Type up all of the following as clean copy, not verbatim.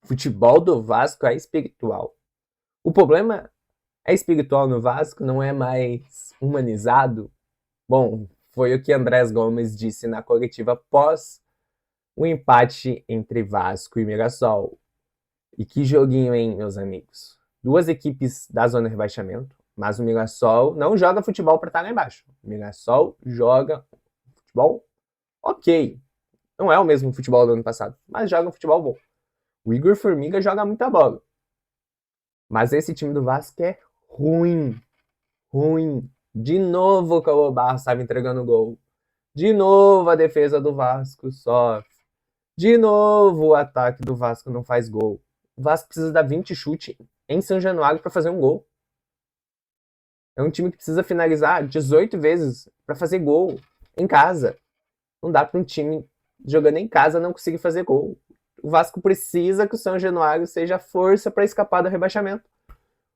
futebol do Vasco é espiritual. O problema é espiritual no Vasco, não é mais humanizado? Bom, foi o que Andrés Gomes disse na coletiva após o empate entre Vasco e Mirassol. E que joguinho, hein, meus amigos? Duas equipes da zona de rebaixamento, mas o Mirassol não joga futebol para estar lá embaixo. O Mirassol joga futebol ok. Não é o mesmo futebol do ano passado, mas joga um futebol bom. O Igor Formiga joga muita bola. Mas esse time do Vasco é ruim. Ruim. De novo o Cauã Barros estava entregando gol. De novo a defesa do Vasco sofre. De novo o ataque do Vasco não faz gol. O Vasco precisa dar 20 chutes em São Januário para fazer um gol. É um time que precisa finalizar 18 vezes para fazer gol em casa. Não dá para um time jogando em casa não conseguir fazer gol. O Vasco precisa que o São Januário seja força para escapar do rebaixamento.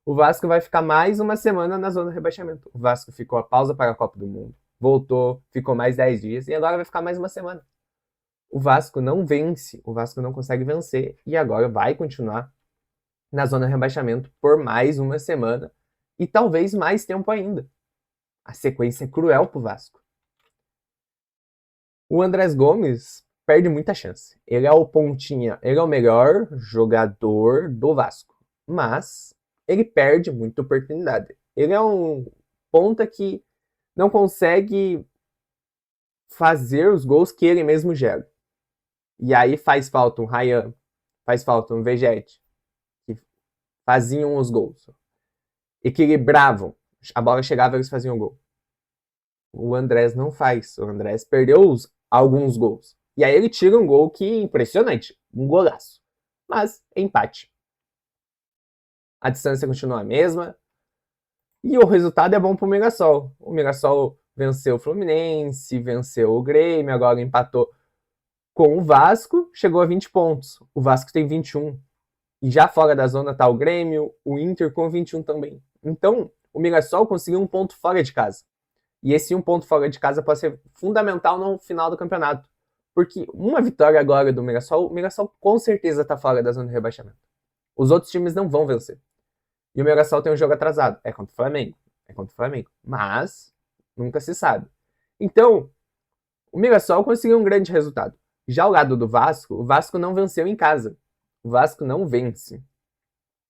O Vasco vai ficar mais uma semana na zona de rebaixamento. O Vasco ficou a pausa para a Copa do Mundo, voltou, ficou mais 10 dias e agora vai ficar mais uma semana. O Vasco não vence, o Vasco não consegue vencer e agora vai continuar na zona de rebaixamento por mais uma semana e talvez mais tempo ainda. A sequência é cruel pro Vasco. O Andrés Gomes perde muita chance. Ele é o pontinha, ele é o melhor jogador do Vasco, mas ele perde muita oportunidade. Ele é um ponta que não consegue fazer os gols que ele mesmo gera. E aí faz falta um Ryan, faz falta um Vegete, que faziam os gols. Equilibravam. A bola chegava e eles faziam gol. O Andrés não faz. O Andrés perdeu alguns gols. E aí ele tira um gol que é impressionante. Um golaço. Mas empate. A distância continua a mesma. E o resultado é bom pro Mirassol. O Mirassol venceu o Fluminense, venceu o Grêmio, agora empatou com o Vasco, chegou a 20 pontos. O Vasco tem 21. E já fora da zona tá o Grêmio, o Inter com 21 também. Então, o Mirassol conseguiu um ponto fora de casa. E esse um ponto fora de casa pode ser fundamental no final do campeonato. Porque uma vitória agora do Mirassol, o Mirassol com certeza tá fora da zona de rebaixamento. Os outros times não vão vencer. E o Mirassol tem um jogo atrasado. É contra o Flamengo. É contra o Flamengo. Mas, nunca se sabe. Então, o Mirassol conseguiu um grande resultado. Já ao lado do Vasco, o Vasco não venceu em casa. O Vasco não vence.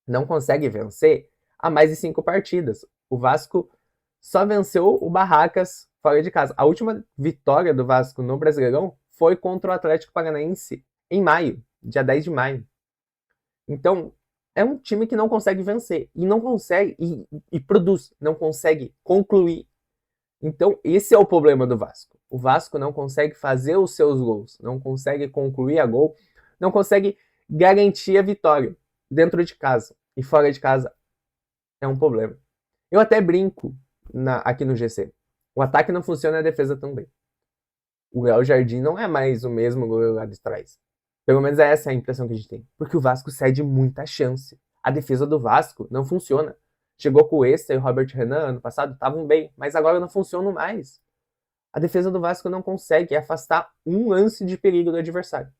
Não consegue vencer há mais de 5 partidas. O Vasco só venceu o Barracas fora de casa. A última vitória do Vasco no Brasileirão foi contra o Atlético Paranaense em maio, dia 10 de maio. Então, é um time que não consegue vencer e não consegue e produz, não consegue concluir. Então, esse é o problema do Vasco. O Vasco não consegue fazer os seus gols, não consegue concluir a gol, não consegue garantir a vitória dentro de casa e fora de casa. É um problema. Eu até brinco aqui no GC. O ataque não funciona, a defesa também. O Léo Jardim não é mais o mesmo goleiro lá de trás. Pelo menos essa é a impressão que a gente tem. Porque o Vasco cede muita chance. A defesa do Vasco não funciona. Chegou com o Esta e o Robert Renan ano passado, estavam bem, mas agora não funcionam mais. A defesa do Vasco não consegue afastar um lance de perigo do adversário.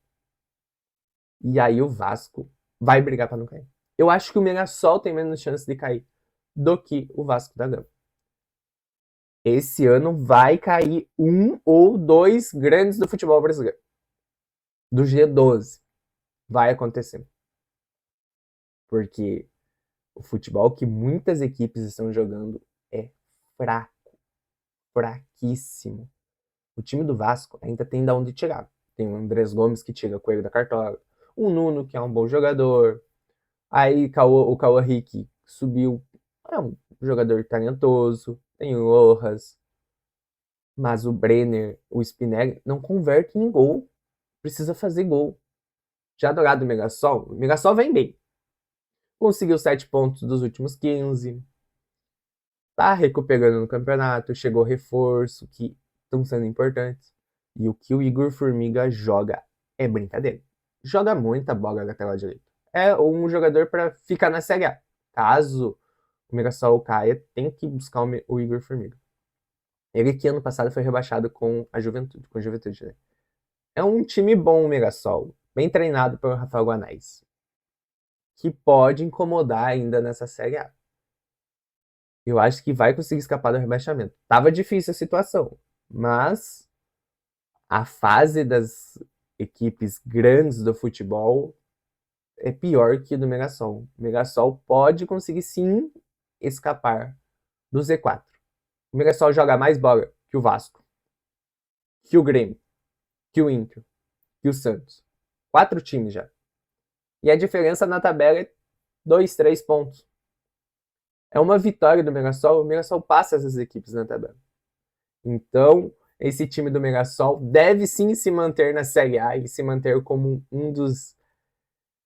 E aí o Vasco vai brigar para não cair. Eu acho que o Mirassol tem menos chance de cair do que o Vasco da Gama. Esse ano vai cair um ou dois grandes do futebol brasileiro. Do G12. Vai acontecer. Porque o futebol que muitas equipes estão jogando é fraco. Fraquíssimo. O time do Vasco ainda tem de onde tirar. Tem o Andrés Gomes que tira coelho da cartola. O Nuno, que é um bom jogador. Aí o Cauã Henrique subiu. É um jogador talentoso. Tem o Rojas. Mas o Brenner, o Spinelli, não converte em gol. Precisa fazer gol. Já do lado do Mirassol, o Mirassol vem bem. Conseguiu 7 pontos dos últimos 15. Tá recuperando no campeonato. Chegou reforço, que estão sendo importantes. E o que o Igor Formiga joga é brincadeira. Joga muita bola na lateral direita. É um jogador para ficar na Série A. Caso o Mirassol caia, tem que buscar o Igor Formiga. Ele que ano passado foi rebaixado com a Juventude, né? É um time bom o Mirassol, bem treinado pelo Rafael Guanais. que pode incomodar ainda nessa Série A. Eu acho que vai conseguir escapar do rebaixamento. Tava difícil a situação, mas a fase das equipes grandes do futebol é pior que do Mirassol. O Mirassol pode conseguir sim escapar do Z4. O Mirassol joga mais bola que o Vasco, que o Grêmio, que o Inter, que o Santos. 4 times já. E a diferença na tabela é 2, 3 pontos. É uma vitória do Mirassol, o Mirassol passa essas equipes na tabela. Então, esse time do Mirassol deve sim se manter na Série A e se manter como um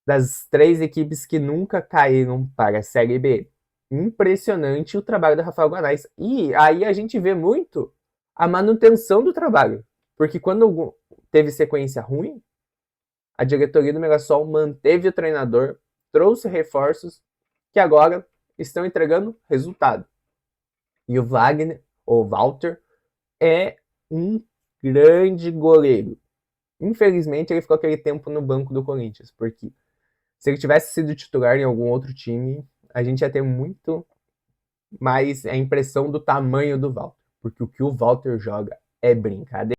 das 3 equipes que nunca caíram para a Série B. Impressionante o trabalho do Rafael Guanais. E aí a gente vê muito a manutenção do trabalho. Porque quando teve sequência ruim, a diretoria do Mirassol manteve o treinador, trouxe reforços que agora estão entregando resultado. E o Wagner, ou Walter, é um grande goleiro. Infelizmente, ele ficou aquele tempo no banco do Corinthians, porque se ele tivesse sido titular em algum outro time, a gente ia ter muito mais a impressão do tamanho do Walter. Porque o que o Walter joga é brincadeira.